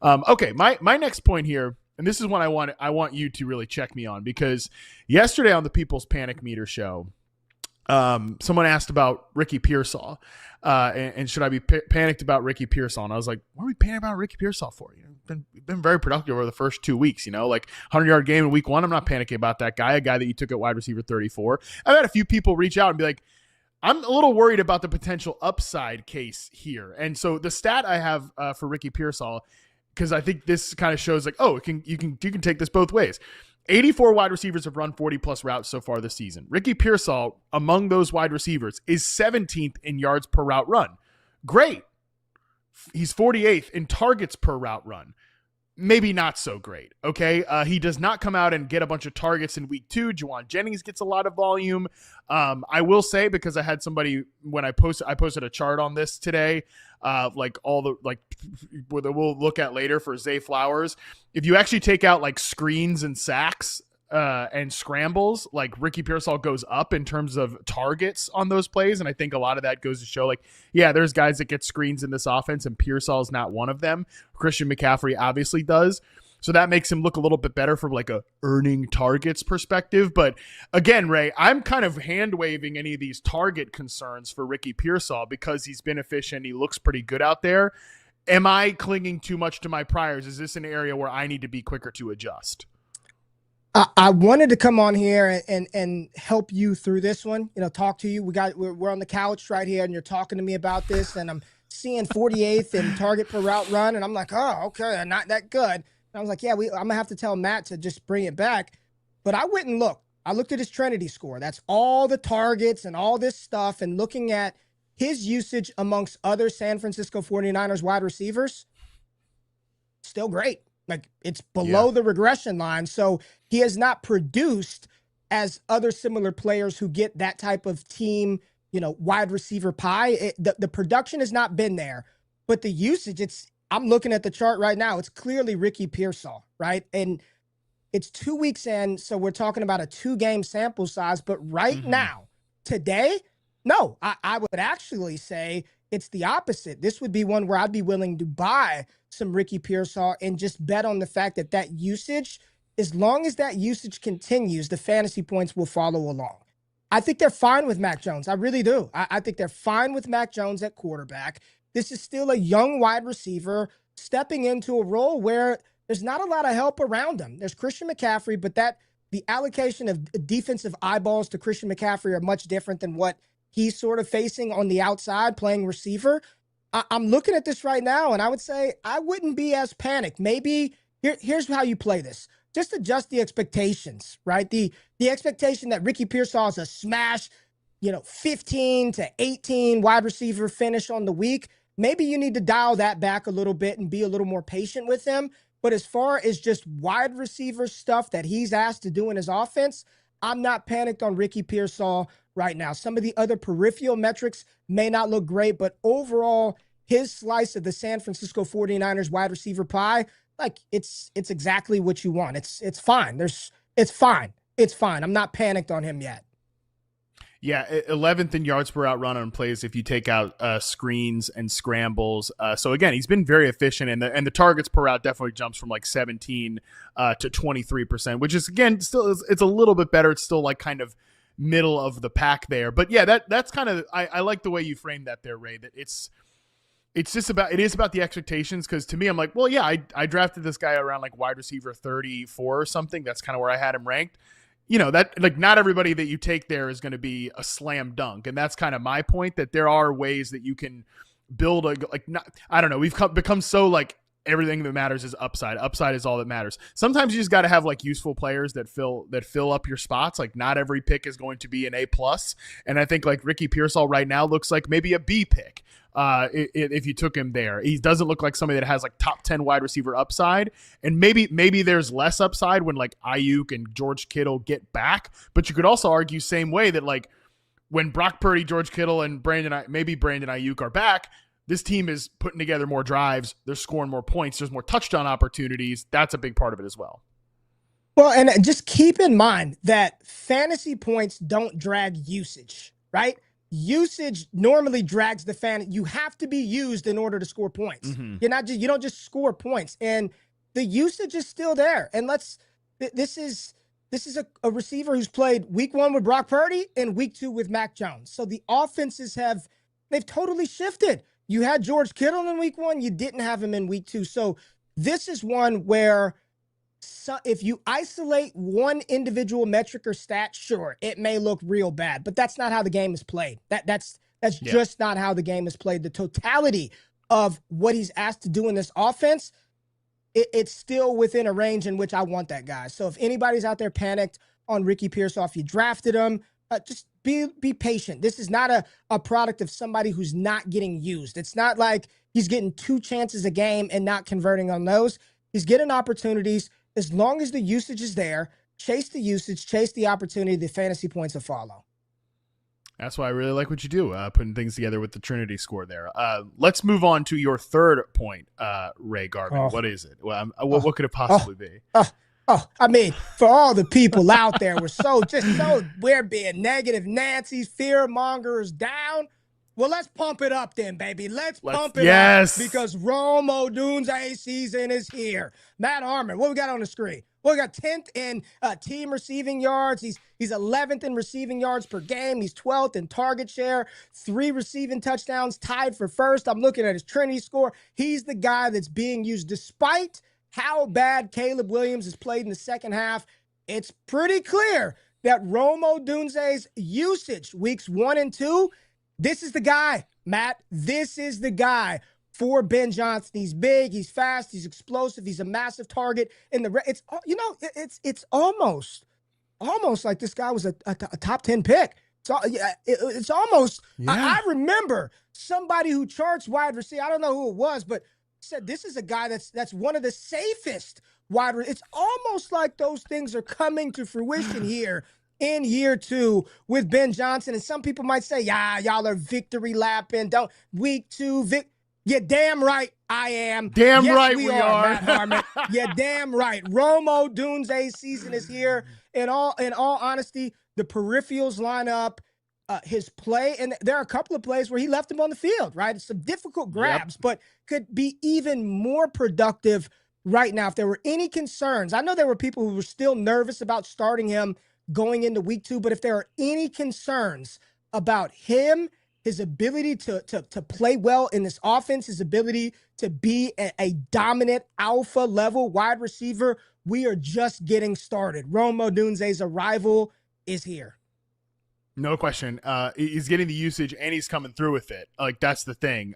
Okay, my next point here, and this is one I want you to really check me on, because yesterday on the People's Panic Meter show, someone asked about Ricky Pearsall, and should I be panicked about Ricky Pearsall? And I was like, what are we panicking about Ricky Pearsall for? Been very productive over the first 2 weeks, like 100-yard game in week 1. I'm not panicking about that guy, a guy that you took at wide receiver 34. I've had a few people reach out and be like, I'm a little worried about the potential upside case here. And so the stat I have for Ricky Pearsall, because I think this kind of shows like, oh, you can take this both ways. 84 wide receivers have run 40-plus routes so far this season. Ricky Pearsall, among those wide receivers, is 17th in yards per route run. Great. He's 48th in targets per route run. Maybe not so great, okay? He does not come out and get a bunch of targets in week 2. Juwan Jennings gets a lot of volume. I will say, because I had somebody, when I posted a chart on this today, we'll look at later for Zay Flowers. If you actually take out like screens and sacks and scrambles, like Ricky Pearsall goes up in terms of targets on those plays. And I think a lot of that goes to show like, yeah, there's guys that get screens in this offense and Pearsall is not one of them. Christian McCaffrey obviously does. So that makes him look a little bit better from like a earning targets perspective. But again, Ray, I'm kind of hand waving any of these target concerns for Ricky Pearsall because he's been efficient. He looks pretty good out there. Am I clinging too much to my priors? Is this an area where I need to be quicker to adjust? I wanted to come on here and help you through this one, talk to you. We're on the couch right here and you're talking to me about this and I'm seeing 48th in target per route run. And I'm like, oh, okay, not that good. And I was like, yeah, I'm gonna have to tell Matt to just bring it back. But I went and looked. I looked at his Trinity score. That's all the targets and all this stuff. And looking at his usage amongst other San Francisco 49ers wide receivers, still great. Like it's below the regression line. So he has not produced as other similar players who get that type of team, wide receiver pie. The production has not been there, but the usage, I'm looking at the chart right now. It's clearly Ricky Pearsall, right? And it's 2 weeks in. So we're talking about a 2-game sample size, but right now, today, no, I would actually say it's the opposite. This would be one where I'd be willing to buy some Ricky Pearsall and just bet on the fact that usage, as long as that usage continues, the fantasy points will follow along. I think they're fine with Mac Jones. I really do. I think they're fine with Mac Jones at quarterback. This is still a young wide receiver stepping into a role where there's not a lot of help around him. There's Christian McCaffrey, but the allocation of defensive eyeballs to Christian McCaffrey are much different than what he's sort of facing on the outside playing receiver. I'm looking at this right now, and I would say I wouldn't be as panicked. Maybe here's how you play this. Just adjust the expectations, right? The expectation that Ricky Pearsall is a smash, 15 to 18 wide receiver finish on the week. Maybe you need to dial that back a little bit and be a little more patient with him. But as far as just wide receiver stuff that he's asked to do in his offense, I'm not panicked on Ricky Pearsall right now. Some of the other peripheral metrics may not look great, but overall, his slice of the San Francisco 49ers wide receiver pie, like it's exactly what you want. It's fine. It's fine. It's fine. I'm not panicked on him yet. Yeah, 11th in yards per out run on plays if you take out screens and scrambles. So again, he's been very efficient, and the targets per out definitely jumps from like 17 to 23%, which is again still it's a little bit better. It's still like kind of middle of the pack there, but yeah, that's kind of I like the way you framed that there, Ray. That it is about the expectations, because to me, I'm like, well, yeah, I drafted this guy around like wide receiver 34 or something. That's kind of where I had him ranked. That like not everybody that you take there is going to be a slam dunk. And that's kind of my point, that there are ways that you can build I don't know. We've become so like everything that matters is upside. Upside is all that matters. Sometimes you just got to have like useful players that fill up your spots. Like not every pick is going to be an A+. And I think like Ricky Pearsall right now looks like maybe a B pick. If you took him there, he doesn't look like somebody that has like top 10 wide receiver upside, and maybe there's less upside when like Ayuk and George Kittle get back. But you could also argue same way that like when Brock Purdy, George Kittle, and Brandon Ayuk are back, this team is putting together more drives. They're scoring more points. There's more touchdown opportunities. That's a big part of it as well. Well, and just keep in mind that fantasy points don't drag usage, right? usage normally drags the fan. You have to be used in order to score points. You don't just score points, and the usage is still there. And this is a receiver who's played week 1 with Brock Purdy and week 2 with Mac Jones. So the offenses they've totally shifted. You had George Kittle in week 1. You didn't have him in week 2. So this is one where if you isolate one individual metric or stat, sure, it may look real bad, but that's not how the game is played. That's just not how the game is played. The totality of what he's asked to do in this offense, it's still within a range in which I want that guy. So if anybody's out there panicked on Ricky Pearsall, if you drafted him, just be patient. This is not a product of somebody who's not getting used. It's not like he's getting 2 chances a game and not converting on those. He's getting opportunities. As long as the usage is there, chase the usage, chase the opportunity, the fantasy points will follow. That's why I really like what you do, putting things together with the Trinity score there. Let's move on to your third point, Ray Garvin. What is it? Well, what could it possibly be? I mean, for all the people out there, we're being negative Nancy's, fear mongers down. Well, let's pump it up then, baby. Let's pump it up because Odunze season is here. Matt Harmon, what we got on the screen? Well, we got 10th in team receiving yards. He's 11th in receiving yards per game. He's 12th in target share. 3 receiving touchdowns, tied for first. I'm looking at his Trinity score. He's the guy that's being used despite how bad Caleb Williams has played in the second half. It's pretty clear that Odunze's usage weeks 1 and 2, this is the guy, Matt. This is the guy for Ben Johnson. He's big, he's fast, he's explosive, he's a massive target. It's almost like this guy was a top 10 pick. It's almost. Yeah. I remember somebody who charts wide receiver. I don't know who it was, but said this is a guy that's one of the safest wide. It's almost like those things are coming to fruition here in year 2 with Ben Johnson. And some people might say, y'all are victory lapping. Week 2, you're damn right I am. Damn right we are. Matt Harmon. You're damn right. Odunze season is here. In all honesty, the peripherals line up. His play, and there are a couple of plays where he left him on the field, right? It's some difficult grabs, but could be even more productive right now. If there were any concerns, I know there were people who were still nervous about starting him going into week 2, but if there are any concerns about him, his ability to play well in this offense, his ability to be a dominant alpha level wide receiver, we are just getting started. Odunze's arrival is here. No question. He's getting the usage and he's coming through with it. Like, that's the thing.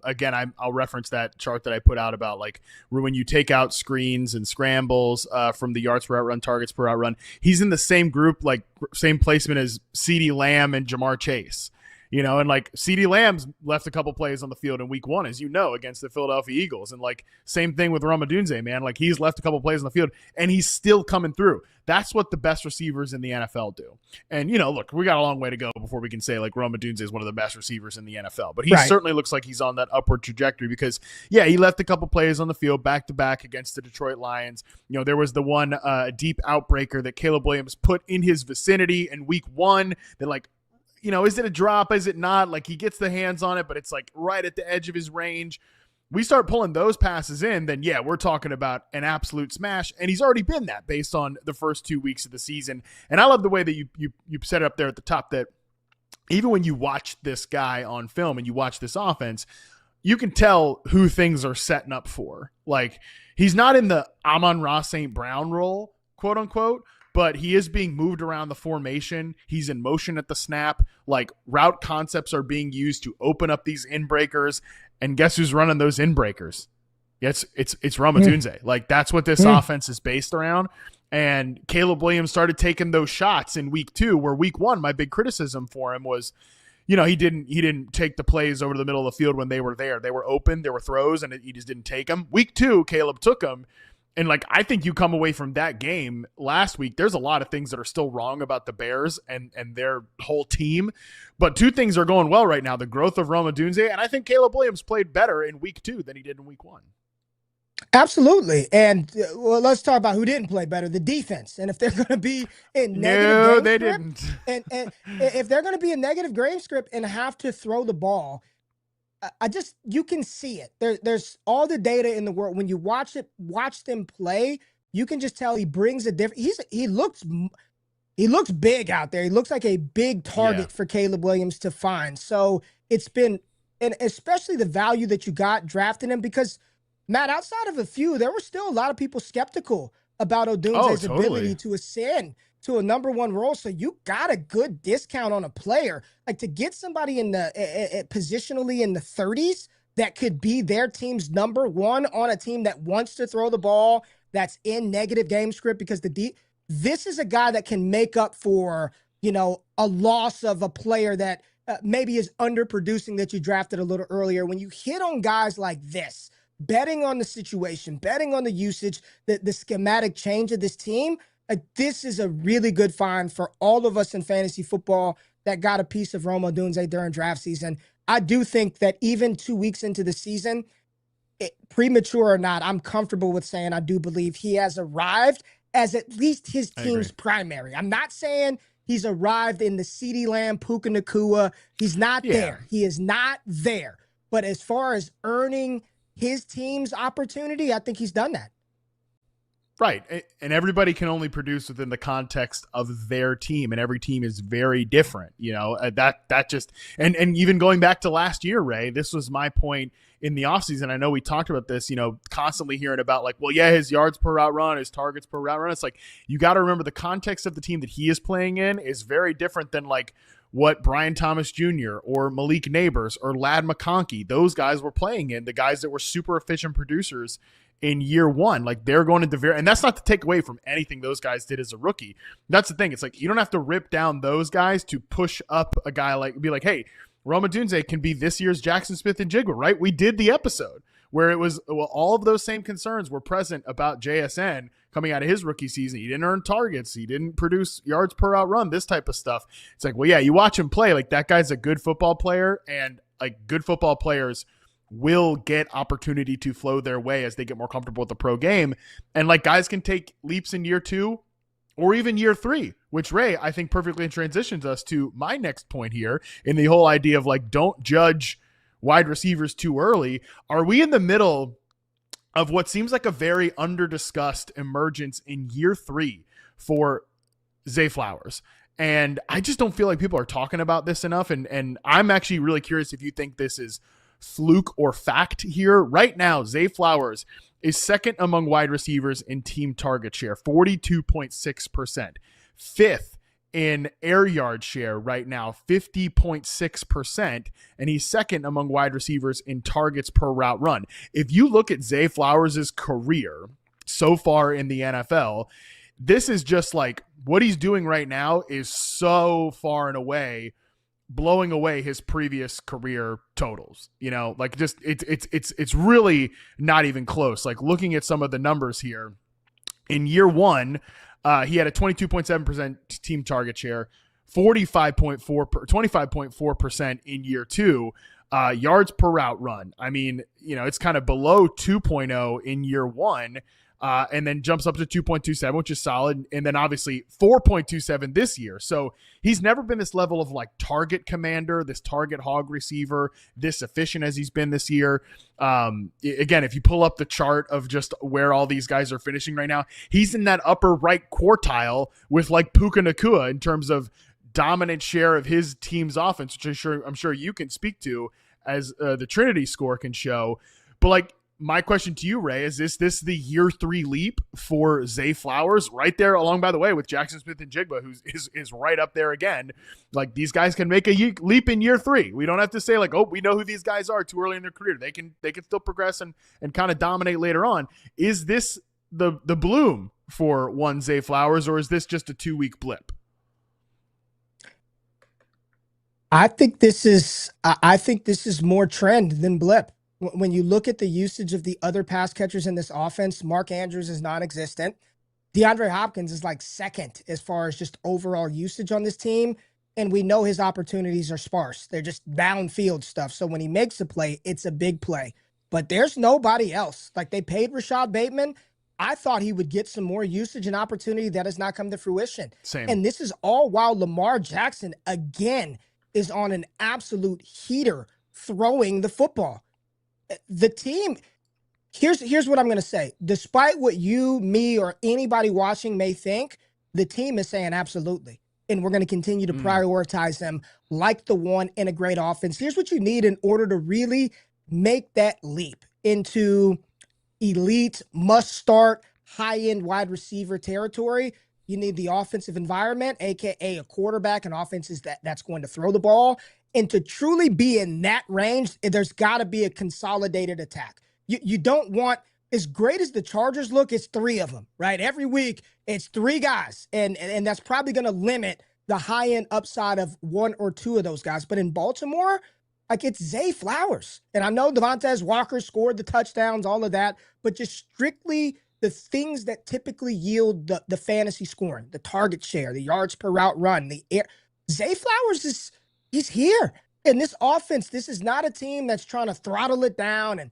Again, I'll reference that chart that I put out about like when you take out screens and scrambles from the yards per out run, targets per out run, he's in the same group, like same placement as CeeDee Lamb and Jamar Chase. And like CeeDee Lamb's left a couple plays on the field in week 1, as you know, against the Philadelphia Eagles. And like same thing with Odunze, man. Like he's left a couple plays on the field and he's still coming through. That's what the best receivers in the NFL do. And, look, we got a long way to go before we can say like Odunze is one of the best receivers in the NFL. But he certainly looks like he's on that upward trajectory because, he left a couple plays on the field back to back against the Detroit Lions. There was the one deep outbreaker that Caleb Williams put in his vicinity in week 1 that like, is it a drop? Is it not? Like he gets the hands on it, but it's like right at the edge of his range. We start pulling those passes in, then we're talking about an absolute smash. And he's already been that based on the first 2 weeks of the season. And I love the way that you set it up there at the top that even when you watch this guy on film and you watch this offense, you can tell who things are setting up for. Like he's not in the Amon-Ra St. Brown role, quote unquote, but he is being moved around the formation. He's in motion at the snap. Like route concepts are being used to open up these in-breakers. And guess who's running those in-breakers? It's Odunze. Like that's what this offense is based around. And Caleb Williams started taking those shots in week 2, where week 1, my big criticism for him was, he didn't take the plays over to the middle of the field when they were there. They were open, there were throws, and he just didn't take them. Week 2, Caleb took them. And like, I think you come away from that game last week, there's a lot of things that are still wrong about the Bears and their whole team. But 2 things are going well right now. The growth of Odunze, and I think Caleb Williams played better in week 2 than he did in week 1. Absolutely. And well, let's talk about who didn't play better, the defense. And if they're going to be in negative No, game they script, didn't. and if they're going to be in negative game script and have to throw the ball, I just, you can see it. There's all the data in the world. When you watch them play, you can just tell he brings a different. He looks big out there. He looks like a big Yeah, target for Caleb Williams to find. So it's been, and especially the value that you got drafting him, because Matt, outside of a few, there were still a lot of people skeptical about oh, Odunze's ability totally. to ascend to a number one role. So you got a good discount on a player, like to get somebody in the positionally in the 30s that could be their team's number one on a team that wants to throw the ball, that's in negative game script, because this is a guy that can make up for, a loss of a player that maybe is underproducing that you drafted a little earlier. When you hit on guys like this, betting on the situation, betting on the usage, the schematic change of this team, this is a really good find for all of us in fantasy football that got a piece of Rome Odunze during draft season. I do think that even 2 weeks into the season, premature or not, I'm comfortable with saying I do believe he has arrived as at least his I agree. team's primary. I'm not saying he's arrived in the CeeDee Lamb, Puka Nacua. He's not Yeah. there. He is not there. But as far as earning his team's opportunity, I think he's done that. Right. And everybody can only produce within the context of their team, and every team is very different. That just, and even going back to last year, Ray, this was my point in the offseason. I know we talked about this, constantly hearing about like, well, yeah, his yards per route run, his targets per route run. It's like, you got to remember the context of the team that he is playing in is very different than like what Brian Thomas Jr. or Malik Neighbors or Ladd McConkey, those guys were playing in, the guys that were super efficient producers in year one. Like, they're going to and that's not to take away from anything those guys did as a rookie. That's the thing. It's like, you don't have to rip down those guys to push up a guy, like be like, hey, Rome Odunze can be this year's Jackson Smith and Jigba, right? We did the episode where it was, well, all of those same concerns were present about JSN coming out of his rookie season. He didn't earn targets. He didn't produce yards per out run, this type of stuff. It's like, well, yeah, you watch him play, like that guy's a good football player, and like good football players will get opportunity to flow their way as they get more comfortable with the pro game. And like, guys can take leaps in year 2 or even year 3, which, Ray, I think perfectly transitions us to my next point here in the whole idea of like, don't judge wide receivers too early. Are we in the middle of what seems like a very under-discussed emergence in year 3 for Zay Flowers? And I just don't feel like people are talking about this enough. And I'm actually really curious if you think this is fluke or fact here. Right now, Zay Flowers is second among wide receivers in team target share, 42.6%. Fifth in air yard share right now, 50.6%. And he's second among wide receivers in targets per route run. If you look at Zay Flowers' career so far in the NFL, this is just like, what he's doing right now is so far and away blowing away his previous career totals. Like, just it's really not even close. Like, looking at some of the numbers here in year 1, he had a 22.7% team target share, 25.4% in year 2. Yards per route run, I mean, it's kind of below 2.0 in year 1. And then jumps up to 2.27, which is solid. And then obviously 4.27 this year. So he's never been this level of like target commander, this target hog receiver, this efficient as he's been this year. Again, if you pull up the chart of just where all these guys are finishing right now, he's in that upper right quartile with like Puka Nacua in terms of dominant share of his team's offense, which I'm sure you can speak to, as the Trinity score can show. But like, my question to you, Ray, is this the year 3 leap for Zay Flowers, right there along, by the way, with Jackson Smith and Jigba, who is right up there again? Like, these guys can make a leap in year 3. We don't have to say like, oh, we know who these guys are too early in their career. They can still progress and kind of dominate later on. Is this the bloom for one Zay Flowers, or is this just a 2-week blip? I think this is more trend than blip. When you look at the usage of the other pass catchers in this offense, Mark Andrews is non-existent. DeAndre Hopkins is like second as far as just overall usage on this team. And we know his opportunities are sparse. They're just downfield stuff. So when he makes a play, it's a big play. but there's nobody else. Like, they paid Rashad Bateman. I thought he would get some more usage and opportunity that has not come to fruition. Same. And this is all while Lamar Jackson, again, is on an absolute heater throwing the football. The team, here's what I'm going to say. Despite what you, me, or anybody watching may think, the team is saying absolutely. And we're going to continue to prioritize them like the one in a great offense. Here's what you need in order to really make that leap into elite, must-start, high-end wide receiver territory. You need the offensive environment, aka a quarterback and offenses that's going to throw the ball. And to truly be in that range, there's got to be a consolidated attack. You don't want, as great as the Chargers look, it's 3 of them, right? Every week, it's 3 guys. And that's probably going to limit the high-end upside of 1 or 2 of those guys. But in Baltimore, like, it's Zay Flowers. And I know Devontae Walker scored the touchdowns, all of that, but just strictly the things that typically yield the fantasy scoring, the target share, the yards per route run, the air. Zay Flowers he's here. And this offense, this is not a team that's trying to throttle it down and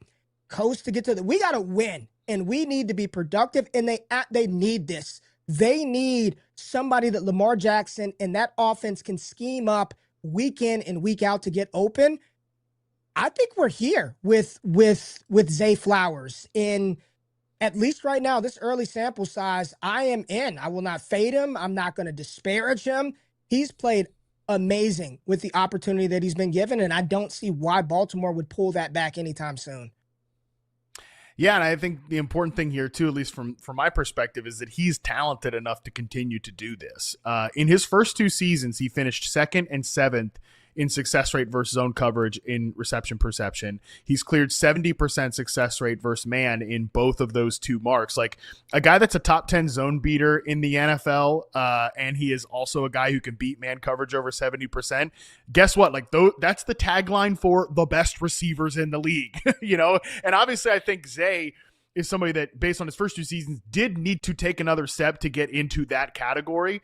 coast to get to we got to win, and we need to be productive, and they need this. They need somebody that Lamar Jackson and that offense can scheme up week in and week out to get open. I think we're here with Zay Flowers. In at least right now, this early sample size, I am in. I will not fade him. I'm not going to disparage him. He's played amazing with the opportunity that he's been given, and I don't see why Baltimore would pull that back anytime soon. Yeah, and I think the important thing here, too, at least from my perspective, is that he's talented enough to continue to do this. In his first 2 seasons, he finished 2nd and 7th in success rate versus zone coverage in reception perception. He's cleared 70% success rate versus man in both of those 2 marks. Like, a guy that's a top 10 zone beater in the NFL, and he is also a guy who can beat man coverage over 70%. Guess what? Like, that's the tagline for the best receivers in the league, you know? And obviously I think Zay is somebody that, based on his first 2 seasons, did need to take another step to get into that category.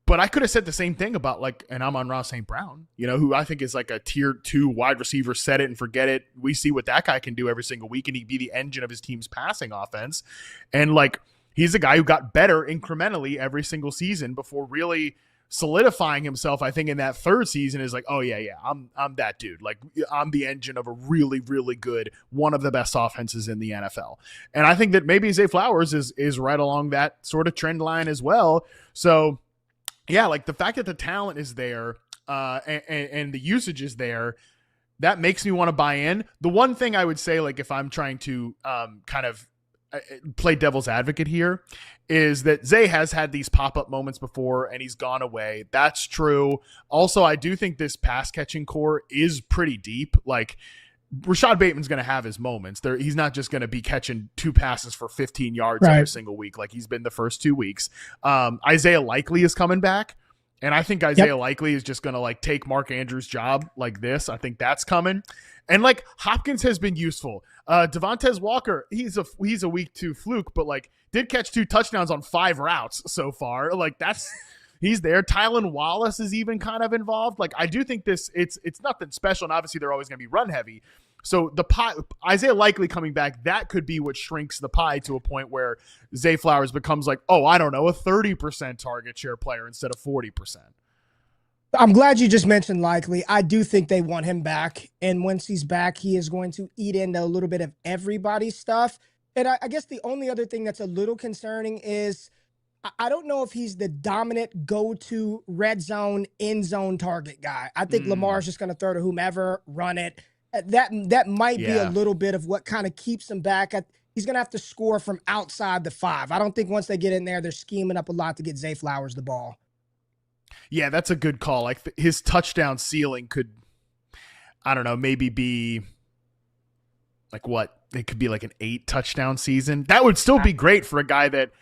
But I could have said the same thing about, like, and Amon-Ra St. Brown, you know, who I think is like a tier 2 wide receiver, set it and forget it. We see what that guy can do every single week, and he'd be the engine of his team's passing offense. And, like, he's a guy who got better incrementally every single season before really solidifying himself. I think in that 3rd season is like, oh yeah, I'm that dude. Like, I'm the engine of a really, really good, one of the best offenses in the NFL. And I think that maybe Zay Flowers is right along that sort of trend line as well. So, yeah, like, the fact that the talent is there and the usage is there, that makes me want to buy in. The one thing I would say, like, if I'm trying to kind of play devil's advocate here, is that Zay has had these pop-up moments before and he's gone away. That's true. Also, I do think this pass-catching core is pretty deep. Like, Rashad Bateman's going to have his moments. He's not just going to be catching 2 passes for 15 yards every single week like he's been the first 2 weeks. Isaiah Likely is coming back, and I think Isaiah Likely is just going to, like, take Mark Andrews' job like this. I think that's coming. And, like, Hopkins has been useful. Devontae Walker, he's a week 2 fluke, but, like, did catch 2 touchdowns on 5 routes so far. Like, he's there. Tylan Wallace is even kind of involved. Like, I do think it's nothing special, and obviously they're always going to be run heavy. So the pie, Isaiah Likely coming back, that could be what shrinks the pie to a point where Zay Flowers becomes, like, oh, I don't know, a 30% target share player instead of 40%. I'm glad you just mentioned Likely. I do think they want him back. And once he's back, he is going to eat into a little bit of everybody's stuff. And I guess the only other thing that's a little concerning is I don't know if he's the dominant go-to red zone, end zone target guy. I think Lamar's just going to throw to whomever, run it. That might be a little bit of what kind of keeps him back. He's going to have to score from outside the 5. I don't think once they get in there, they're scheming up a lot to get Zay Flowers the ball. Yeah, that's a good call. Like, his touchdown ceiling could, I don't know, maybe be like what? It could be like an 8 touchdown season. That would still be great for a guy that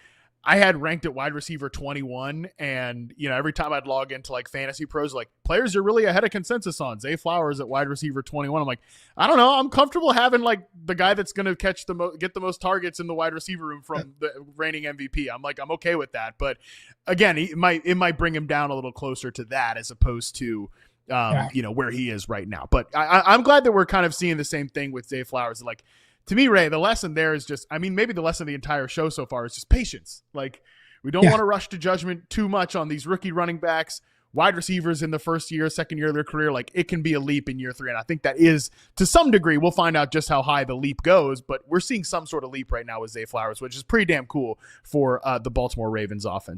I had ranked at wide receiver 21. And, you know, every time I'd log into, like, Fantasy Pros, like, players are really ahead of consensus on Zay Flowers at wide receiver 21. I'm like, I don't know. I'm comfortable having, like, the guy that's going to get the most targets in the wide receiver room from the reigning MVP. I'm like, I'm okay with that. But again, it might bring him down a little closer to that as opposed to, you know, where he is right now. But I'm glad that we're kind of seeing the same thing with Zay Flowers. Like, to me, Ray, the lesson there is just, I mean, maybe the lesson of the entire show so far is just patience. Like, we don't want to rush to judgment too much on these rookie running backs, wide receivers in the first year, second year of their career. Like, it can be a leap in year 3. And I think that is, to some degree, we'll find out just how high the leap goes, but we're seeing some sort of leap right now with Zay Flowers, which is pretty damn cool for the Baltimore Ravens offense.